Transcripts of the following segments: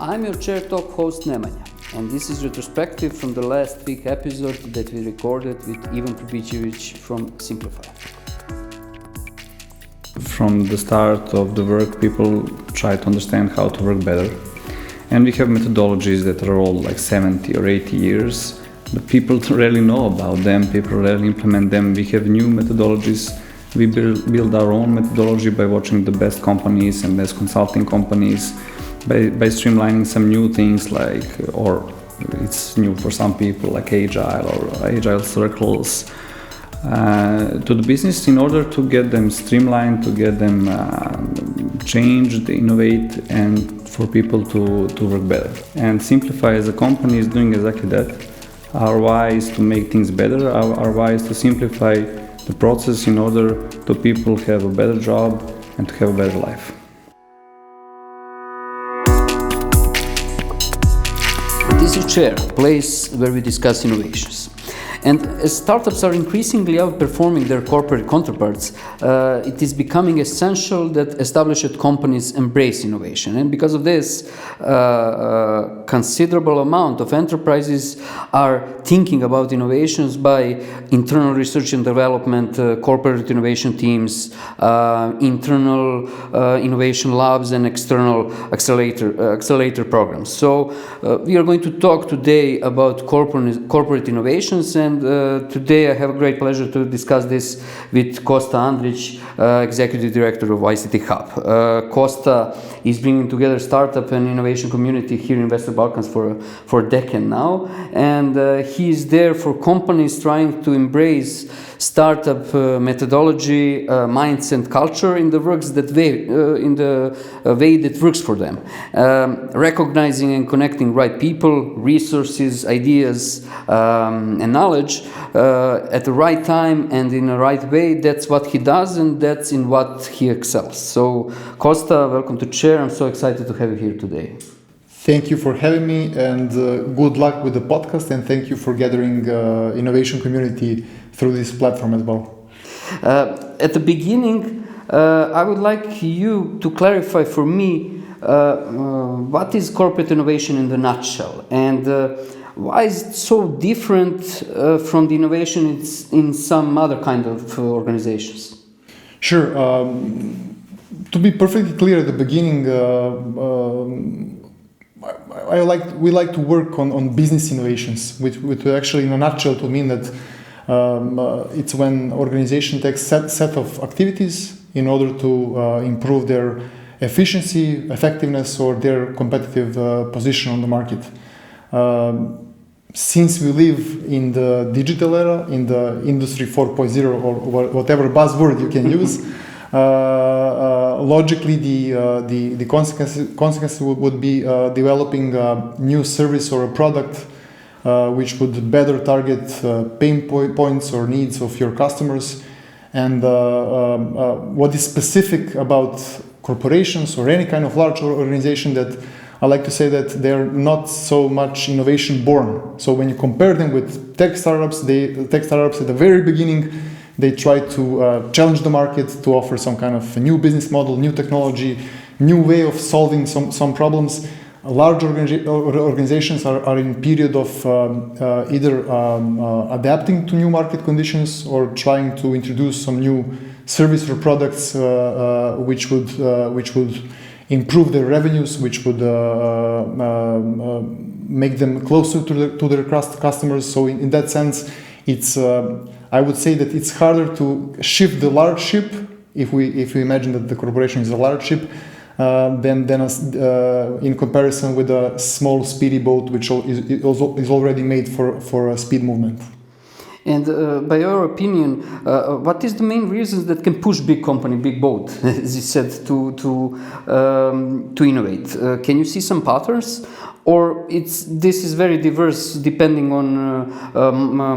I'm your Chair Talk host Nemanja, and this is retrospective from the last week episode that we recorded with Ivan Pribicevic from Simplify. From the start of the work, people try to understand how to work better. And we have methodologies that are all like 70 or 80 years, but people rarely know about them, people rarely implement them. We have new methodologies. We build our own methodology by watching the best companies and best consulting companies, by streamlining some new things or it's new for some people, like agile or agile circles, to the business in order to get them streamlined, to get them changed, innovate, and for people to work better. And Simplify as a company is doing exactly that. Our why is to make things better. Our why is to simplify the process in order to people have a better job and to have a better life. This is Chair, a place where we discuss innovations. And as startups are increasingly outperforming their corporate counterparts, it is becoming essential that established companies embrace innovation. And because of this, a considerable amount of enterprises are thinking about innovations by internal research and development, corporate innovation teams, internal innovation labs, and external accelerator programs. So we are going to talk today about corporate innovations, and today I have a great pleasure to discuss this with Kosta Andrić, Executive Director of ICT Hub. Kosta is bringing together startup and innovation community here in Western Balkans for a decade now, and he is there for companies trying to embrace startup methodology, mindset, culture in the way that works for them, recognizing and connecting right people, resources, ideas, and knowledge at the right time and in the right way. That's what he does, and that's in what he excels. So, Kosta, welcome to Chair. I'm so excited to have you here today. Thank you for having me, and good luck with the podcast, and thank you for gathering innovation community through this platform as well. At the beginning, I would like you to clarify for me what is corporate innovation in the nutshell, and why is it so different from the innovation in some other kind of organizations? Sure. To be perfectly clear at the beginning, we like to work on business innovations, which actually in a nutshell to mean that it's when organization takes set of activities in order to improve their efficiency, effectiveness, or their competitive position on the market. Since we live in the digital era, in the industry 4.0 or whatever buzzword you can use, logically the consequence would be developing a new service or a product which would better target pain points or needs of your customers. And what is specific about corporations or any kind of large organization, that I like to say that they're not so much innovation born. So when you compare them with tech startups at the very beginning, they try to challenge the market to offer some kind of a new business model, new technology, new way of solving some problems. Large organizations are in period of either adapting to new market conditions or trying to introduce some new service or products which would improve their revenues, which would make them closer to their customers. So in that sense, it's I would say that it's harder to shift the large ship, if we imagine that the corporation is a large ship, than in comparison with a small speedy boat which is already made for a speed movement. And by your opinion, what is the main reasons that can push big company, big boat, as you said, to innovate? Can you see some patterns, or this is very diverse depending on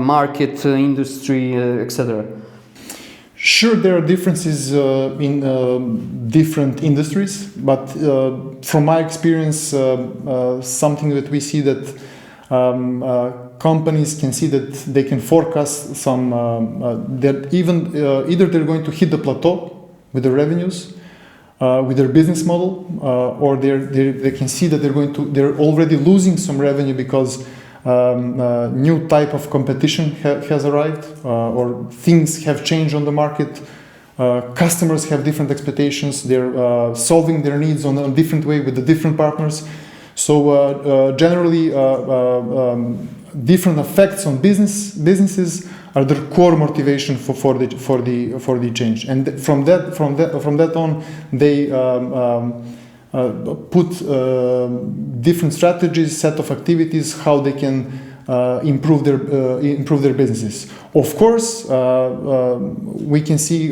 market, industry, etc.? Sure, there are differences in different industries, but from my experience, something that we see that companies can see that they can forecast some that even either they're going to hit the plateau with the revenues, with their business model, or they can see that they're already losing some revenue because new type of competition has arrived, or things have changed on the market. Customers have different expectations. They're solving their needs on a different way with the different partners. So generally, different effects on businesses are the core motivation for the change. And from that on, they put different strategies, set of activities, how they can improve their businesses. Of course, we can see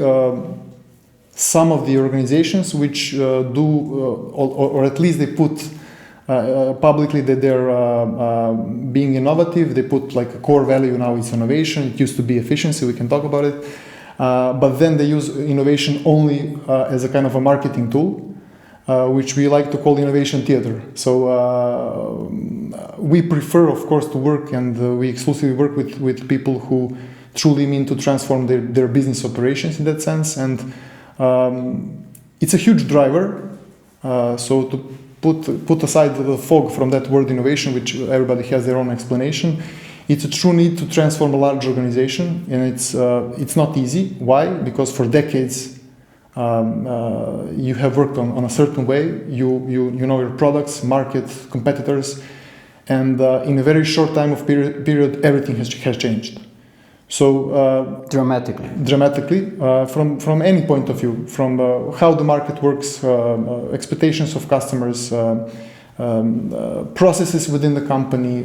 some of the organizations which do, or at least they put publicly that they're being innovative. They put like a core value now is innovation. It used to be efficiency. We can talk about it, but then they use innovation only as a kind of a marketing tool. Which we like to call innovation theater. So we prefer, of course, to work, and we exclusively work with people who truly mean to transform their business operations in that sense. And it's a huge driver. So to put aside the fog from that word innovation, which everybody has their own explanation, it's a true need to transform a large organization, and it's not easy. Why? Because for decades, you have worked on a certain way, you know your products, market, competitors, and in a very short time of period everything has changed. So dramatically, from any point of view, from how the market works, expectations of customers, processes within the company,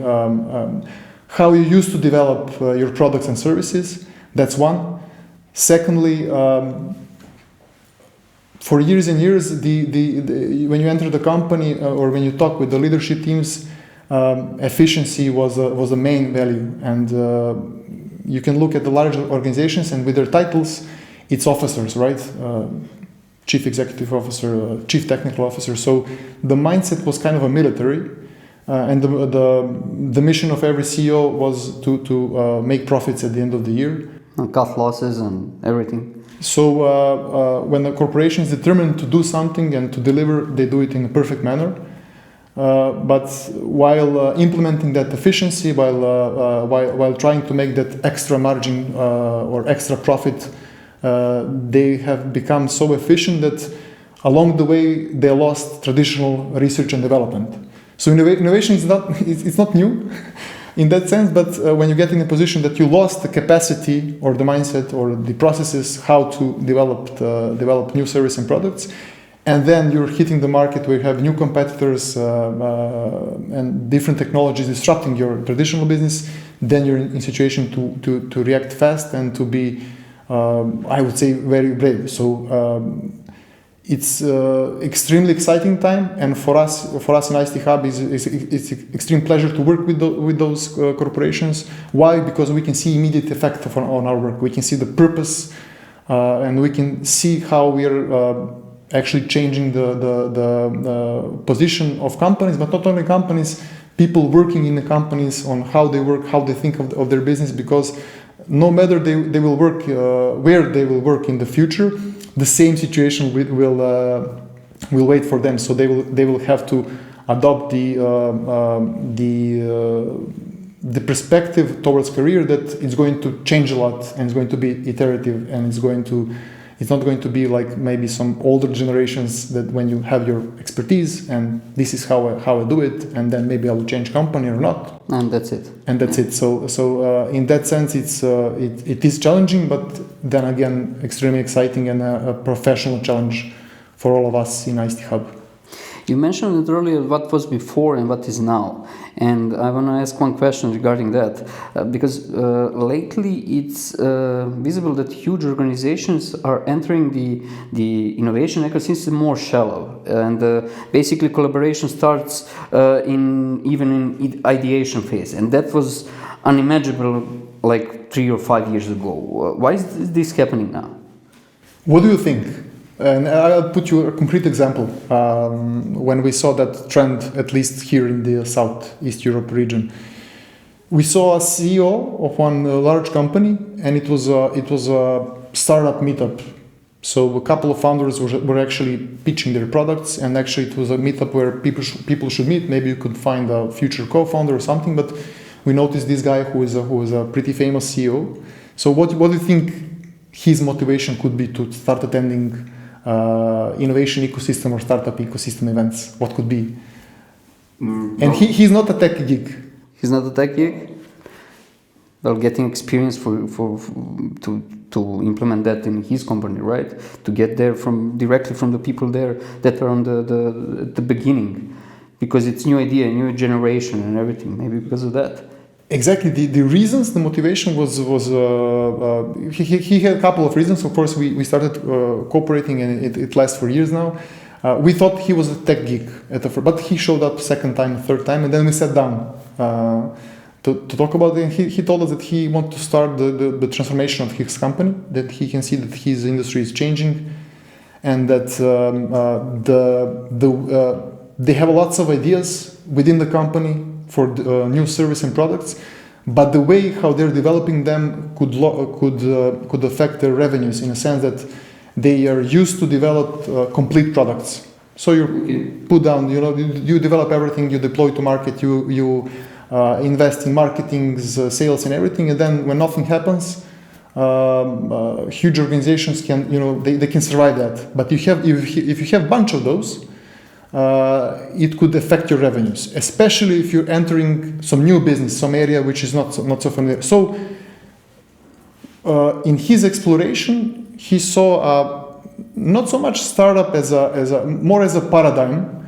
how you used to develop your products and services. That's one. Secondly, for years and years, when you enter the company or when you talk with the leadership teams, efficiency was a main value. And you can look at the large organizations, and with their titles, it's officers, right? Chief executive officer, chief technical officer. So the mindset was kind of a military, and the mission of every CEO was to make profits at the end of the year. And cut losses and everything. So when a corporation is determined to do something and to deliver, they do it in a perfect manner. But while implementing that efficiency, while trying to make that extra margin or extra profit, they have become so efficient that along the way they lost traditional research and development. So innovation is not new. In that sense, but when you get in a position that you lost the capacity or the mindset or the processes how to develop new service and products, and then you're hitting the market where you have new competitors and different technologies disrupting your traditional business, then you're in a situation to react fast and to be, I would say, very brave. So it's extremely exciting time, and for us in ICT Hub, it's extreme pleasure to work with those corporations. Why? Because we can see immediate effect on our work. We can see the purpose, and we can see how we are actually changing the position of companies, but not only companies, people working in the companies on how they work, how they think of their business. Because no matter they will work where they will work in the future, the same situation will wait for them. So they will have to adopt the perspective towards career that it's going to change a lot, and it's going to be iterative, and it's not going to be like maybe some older generations that when you have your expertise and this is how I do it, and then maybe I'll change company or not. And that's it. So in that sense, it is challenging, but then again, extremely exciting and a professional challenge for all of us in ICT Hub. You mentioned it earlier, what was before and what is now. And I want to ask one question regarding that, because lately it's visible that huge organizations are entering the innovation ecosystem more shallow. And basically collaboration starts even in ideation phase. And that was unimaginable like 3 or 5 years ago. Why is this happening now? What do you think? And I'll put you a concrete example. When we saw that trend, at least here in the Southeast Europe region, we saw a CEO of one large company, and it was a startup meetup So a couple of founders were actually pitching their products, and actually it was a meetup where people should meet. Maybe you could find a future co-founder or something. But we noticed this guy who is a pretty famous CEO. So what do you think his motivation could be to start attending innovation ecosystem or startup ecosystem events? What could be? And he's not a tech geek. He's not a tech geek. Well, getting experience to implement that in his company, right? To get there directly from the people there that are on the beginning, because it's new idea, new generation, and everything. Maybe because of that. Exactly. The reasons, the motivation was he had a couple of reasons. Of course, we started cooperating, and it lasts for years now. We thought he was a tech geek at the first, but he showed up second time, third time, and then we sat down to talk about it. He told us that he wanted to start the transformation of his company, that he can see that his industry is changing, and that they have lots of ideas within the company for new service and products, but the way how they're developing them could affect their revenues, in a sense that they are used to develop complete products. So you put down, you develop everything, you deploy to market, you invest in marketing, sales, and everything, and then when nothing happens, huge organizations can, they can survive that. But if you have a bunch of those, it could affect your revenues, especially if you're entering some new business, some area which is not so familiar. So, in his exploration, he saw not so much startup as more as a paradigm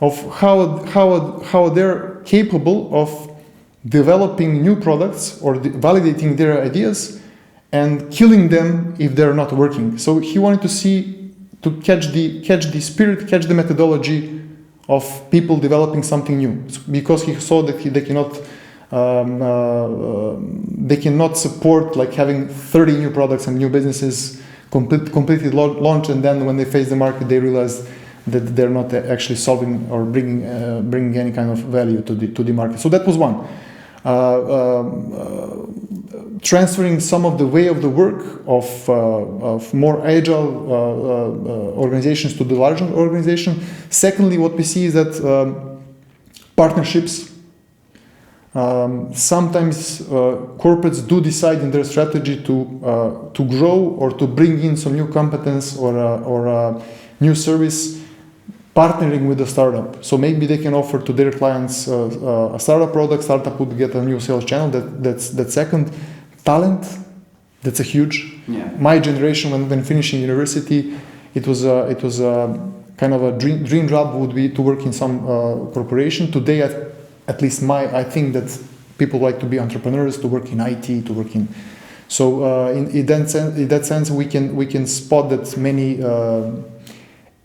of how they're capable of developing new products or validating their ideas and killing them if they're not working. So he wanted to catch the spirit, catch the methodology of people developing something new, because he saw that they cannot support like having 30 new products and new businesses completely launched, and then when they face the market, they realize that they're not actually solving or bringing any kind of value to the market. So that was one. Transferring some of the way of the work of more agile organizations to the larger organization. Secondly, what we see is that partnerships. Sometimes corporates do decide in their strategy to grow or to bring in some new competence or a new service, partnering with a startup. So maybe they can offer to their clients a startup product. Startup would get a new sales channel. That's second. Talent. That's a huge. Yeah. My generation, when finishing university, it was kind of a dream job would be to work in some corporation. Today, at least I think that people like to be entrepreneurs, to work in IT, to work in. So in that sense, we can spot that many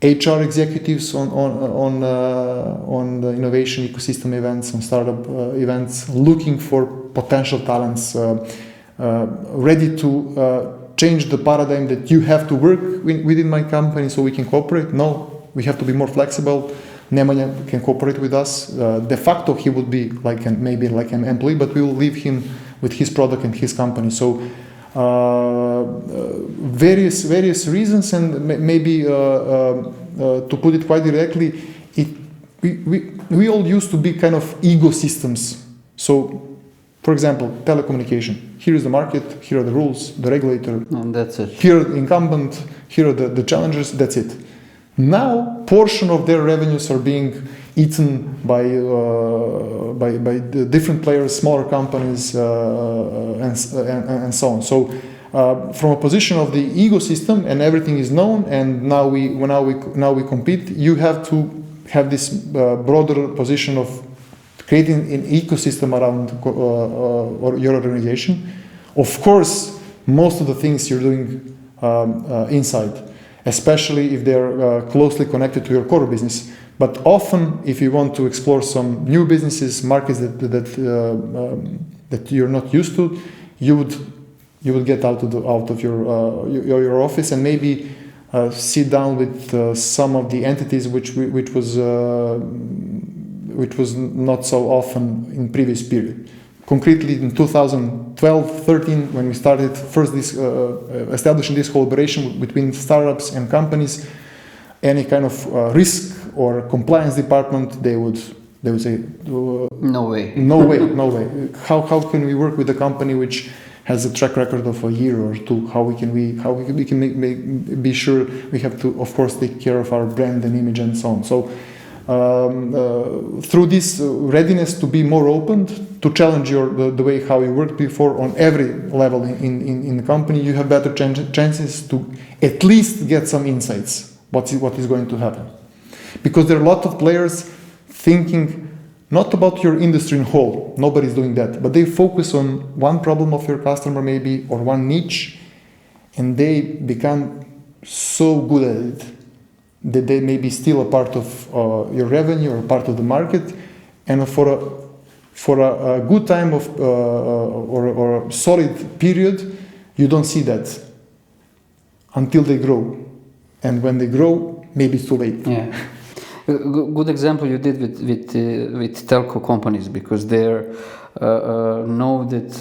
HR executives on the innovation ecosystem events, on startup events, looking for potential talents, ready to change the paradigm that you have to work within my company so we can cooperate. No, we have to be more flexible. Nemanja can cooperate with us. De facto, he would be maybe like an employee, but we will leave him with his product and his company. So various reasons, and maybe to put it quite directly, we all used to be kind of ecosystems. So, for example, telecommunication. Here is the market. Here are the rules, the regulator. And that's it. Here the incumbent. Here are the challengers. That's it. Now, portion of their revenues are being eaten by the different players, smaller companies, and so on. So, from a position of the ecosystem, and everything is known, and now we compete. You have to have this broader position of creating an ecosystem around your organization. Of course, most of the things you're doing inside, especially if they're closely connected to your core business. But often, if you want to explore some new businesses, markets that you're not used to, you would get out of your office and maybe sit down with some of the entities which was not so often in previous period. Concretely, in 2010, 12, 13, when we started first this establishing this collaboration between startups and companies, any kind of risk or compliance department, they would say, No way. no way, no way. How can we work with a company which has a track record of a year or two? How we can be sure we have to, of course, take care of our brand and image and so on. So through this readiness to be more open, to challenge the way how you worked before on every level in the company, you have better chances to at least get some insights what is going to happen. Because there are a lot of players thinking not about your industry in whole, nobody's doing that, but they focus on one problem of your customer maybe, or one niche, and they become so good at it that they may be still a part of your revenue or part of the market, and for a good time of or a solid period, you don't see that until they grow, and when they grow, maybe it's too late. Yeah. Good example you did with telco companies, because they know that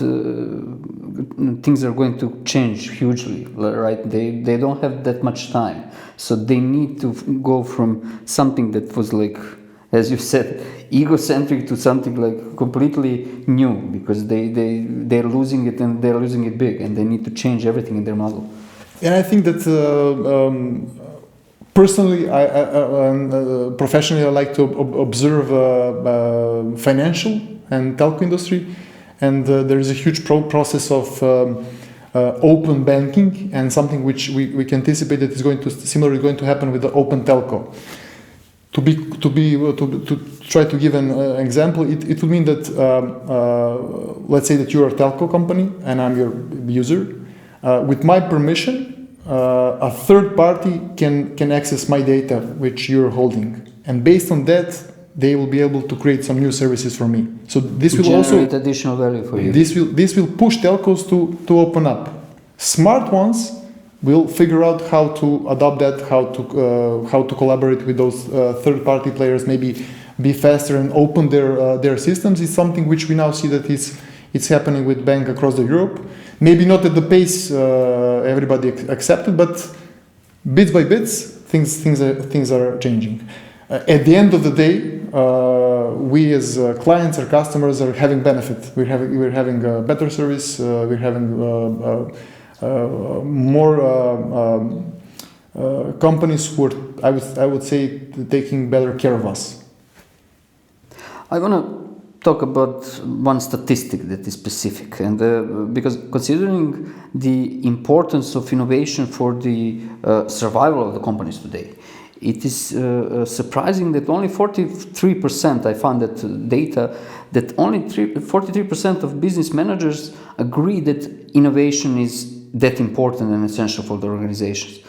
things are going to change hugely, right? They don't have that much time, so they need to go from something that was like, as you said, egocentric to something like completely new, because they're losing it, and they're losing it big, and they need to change everything in their model. And I think that personally, professionally, I like to observe financial and telco industry, and there is a huge process of open banking, and something which we can anticipate that is similarly going to happen with the open telco. To try to give an example, it would mean that let's say that you're a telco company and I'm your user. With my permission, a third party can access my data which you're holding, and based on that, they will be able to create some new services for me. So this will generate additional value for you. This will push telcos to open up. Smart ones will figure out how to adopt that, how to collaborate with those third party players, maybe be faster and open their systems. Is something which we now see that it's happening with bank across the Europe. Maybe not at the pace everybody accepted, but bits by bits, things are changing. At the end of the day, we as clients or customers are having benefit. We're having a better service. We're having more companies who are, I would say, taking better care of us. I want to talk about one statistic that is specific, and because considering the importance of innovation for the survival of the companies today, it is surprising that only 43%, I found that data, that only 43% of business managers agree that innovation is that important and essential for the organizations.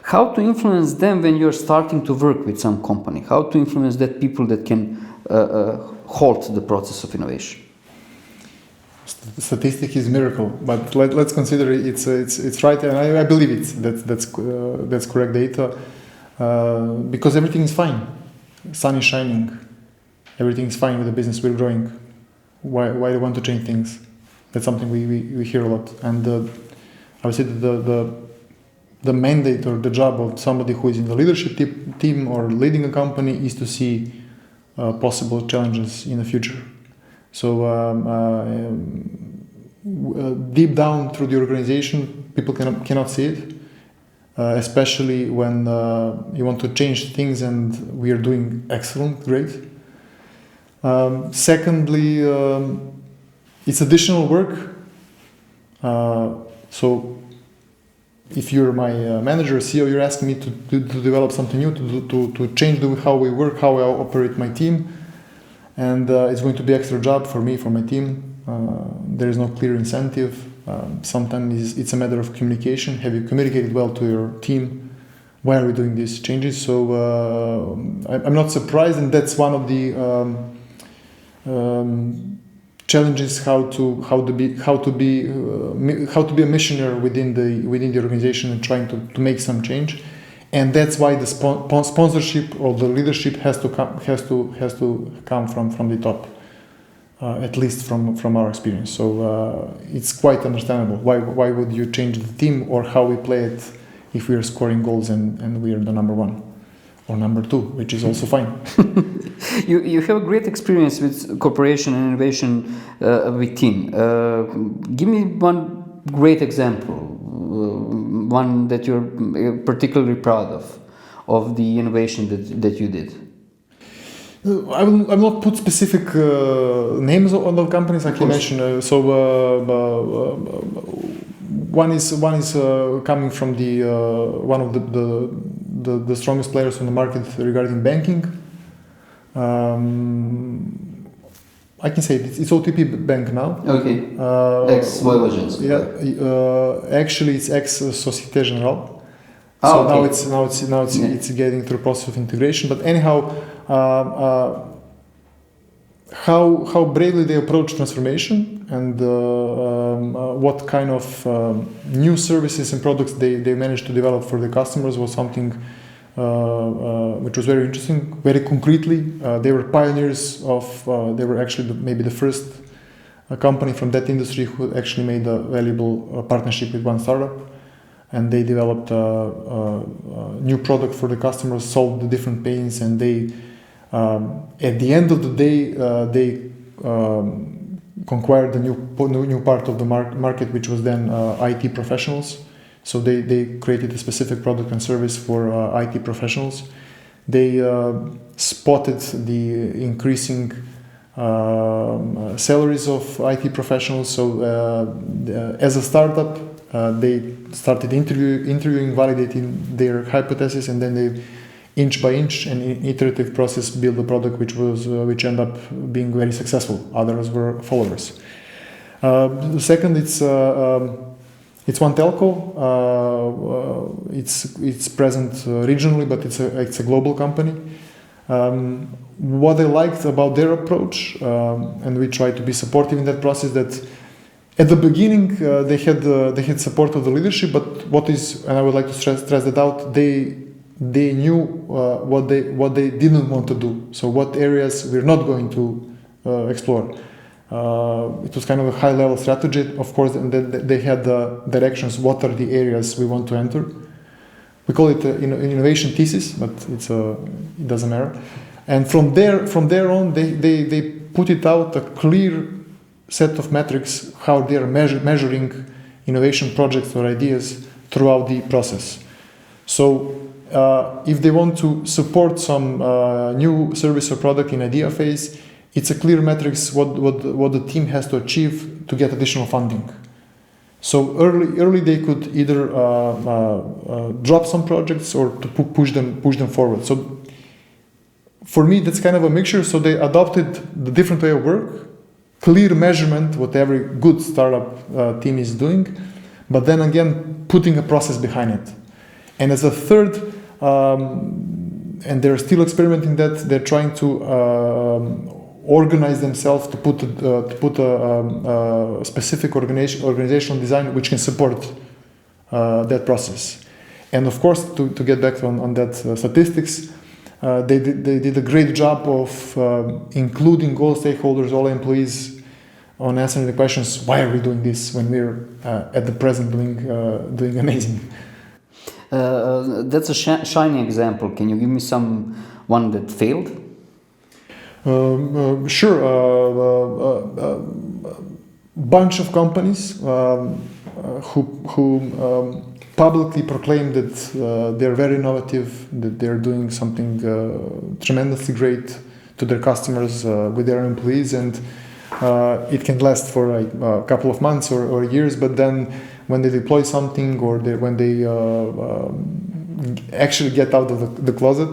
How to influence them when you're starting to work with some company? How to influence that people that can halt the process of innovation? Statistic is miracle, but let's consider it's right, and I believe that's correct data, because everything is fine, sun is shining, everything is fine with the business, we're growing. Why do you want to change things? That's something we hear a lot, and I would say that the mandate or the job of somebody who is in the leadership team or leading a company is to see possible challenges in the future. So deep down through the organization, people cannot see it, especially when you want to change things, and we are doing excellent, great. Secondly, it's additional work. So if you're my manager or CEO, you're asking me to develop something new, to change how we work, how I operate my team, and it's going to be extra job for me, for my team. There is no clear incentive. Sometimes it's a matter of communication. Have you communicated well to your team? Why are we doing these changes? So I'm not surprised, and that's one of the challenges, how to be a missionary within the organization and trying to make some change, and that's why the sponsorship or the leadership has to come from the top. at least from our experience. So it's quite understandable. Why would you change the team or how we play it if we are scoring goals and we are the number one or number two, which is also fine. You have a great experience with cooperation and innovation with team. Give me one great example, one that you're particularly proud of the innovation that you did. I will not put specific names on the companies I can mention. One is coming from the one of the strongest players on the market regarding banking. I can say it's OTP Bank now. Okay. Ex-Voyagers. Yeah. Actually, it's ex-Société Générale. Ah, So okay. now it's getting through a process of integration. But anyhow, how bravely they approach transformation and what kind of new services and products they managed to develop for the customers was something which was very interesting. Very concretely, they were pioneers of. They were actually maybe the first company from that industry who actually made a valuable partnership with one startup, and they developed a new product for the customers, solved the different pains, and they. At the end of the day, they conquered the new part of the market, which was then IT professionals. So they created a specific product and service for IT professionals. They spotted the increasing salaries of IT professionals. So as a startup, they started interviewing, validating their hypothesis, and then they inch by inch and iterative process build a product which ended up being very successful. Others were followers. The second, it's one telco. It's present regionally, but it's a global company. What I liked about their approach, and we try to be supportive in that process, that at the beginning they had support of the leadership, but and I would like to stress that out, they knew what they didn't want to do. So what areas we're not going to explore. It was kind of a high-level strategy, of course, and then they had the directions. What are the areas we want to enter? We call it innovation thesis, but it doesn't matter. And from there on, they put it out a clear set of metrics how they are measuring innovation projects or ideas throughout the process. So if they want to support some new service or product in idea phase, it's a clear metrics what the team has to achieve to get additional funding. So early they could either drop some projects or to push them forward. So for me, that's kind of a mixture. So they adopted the different way of work, clear measurement, what every good startup team is doing, but then again putting a process behind it. And as a third, and they're still experimenting that, they're trying to organize themselves to put a specific organizational design which can support that process. And of course, to get back on that statistics, they did a great job of including all stakeholders, all employees, on answering the questions: why are we doing this when we're at the present doing amazing? That's a shining example. Can you give me one that failed? Sure. Bunch of companies who publicly proclaim that they're very innovative, that they're doing something tremendously great to their customers with their employees, and it can last for a couple of months or years, but then when they deploy something or when they actually get out of the closet,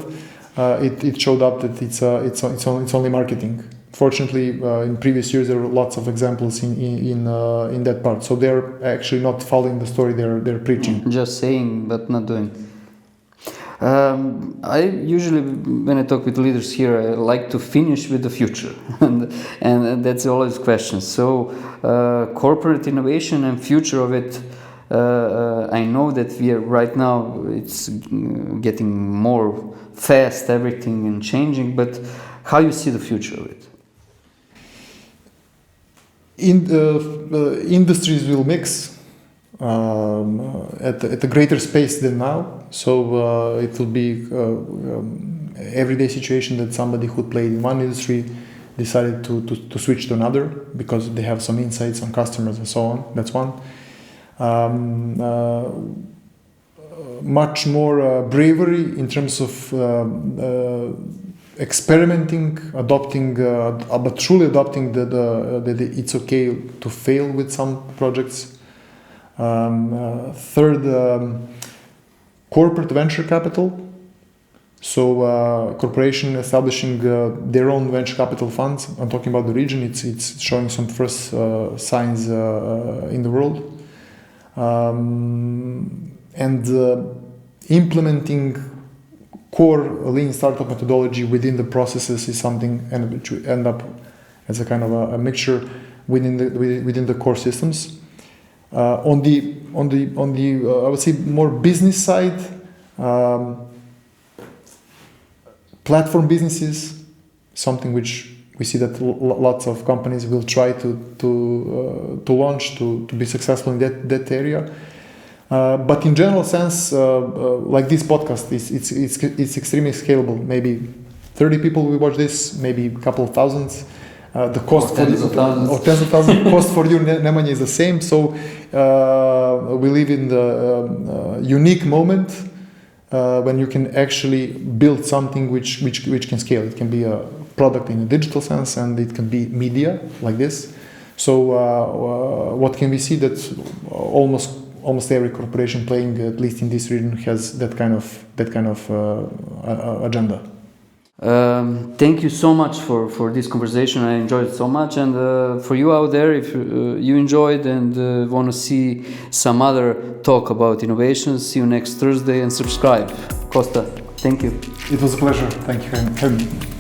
it showed up that it's only marketing. Fortunately, in previous years there were lots of examples in that part. So they're actually not following the story; they're preaching. Just saying, but not doing. I usually, when I talk with leaders here, I like to finish with the future, and that's always questions. So, corporate innovation and future of it. I know that we are right now. It's getting more fast, everything and changing. But how you see the future of it? industries will mix at a greater space than now. So it will be everyday situation that somebody who played in one industry decided to switch to another because they have some insights on customers and so on. That's one. Much more bravery in terms of experimenting, adopting, but truly adopting that it's okay to fail with some projects. Third, corporate venture capital. So corporation establishing their own venture capital funds. I'm talking about the region. It's showing some first signs in the world. And implementing core lean startup methodology within the processes is something, and which will end up as a kind of a mixture within the core systems. On the I would say more business side, platform businesses, something which we see that lots of companies will try to launch to be successful in that area. But in general sense, like this podcast, it's extremely scalable. Maybe 30 people will watch this, maybe a couple of thousands. The cost for tens of thousands cost for you, Nemanja, is the same. So we live in the unique moment when you can actually build something which can scale. It can be a product in a digital sense, and it can be media like this. So what can we see? That almost every corporation playing, at least in this region, has that kind of agenda. Thank you so much for this conversation. I enjoyed it so much, and for you out there, if you enjoyed and want to see some other talk about innovations, see you next Thursday and subscribe. Costa, thank you. It was a pleasure. Thank you for having me.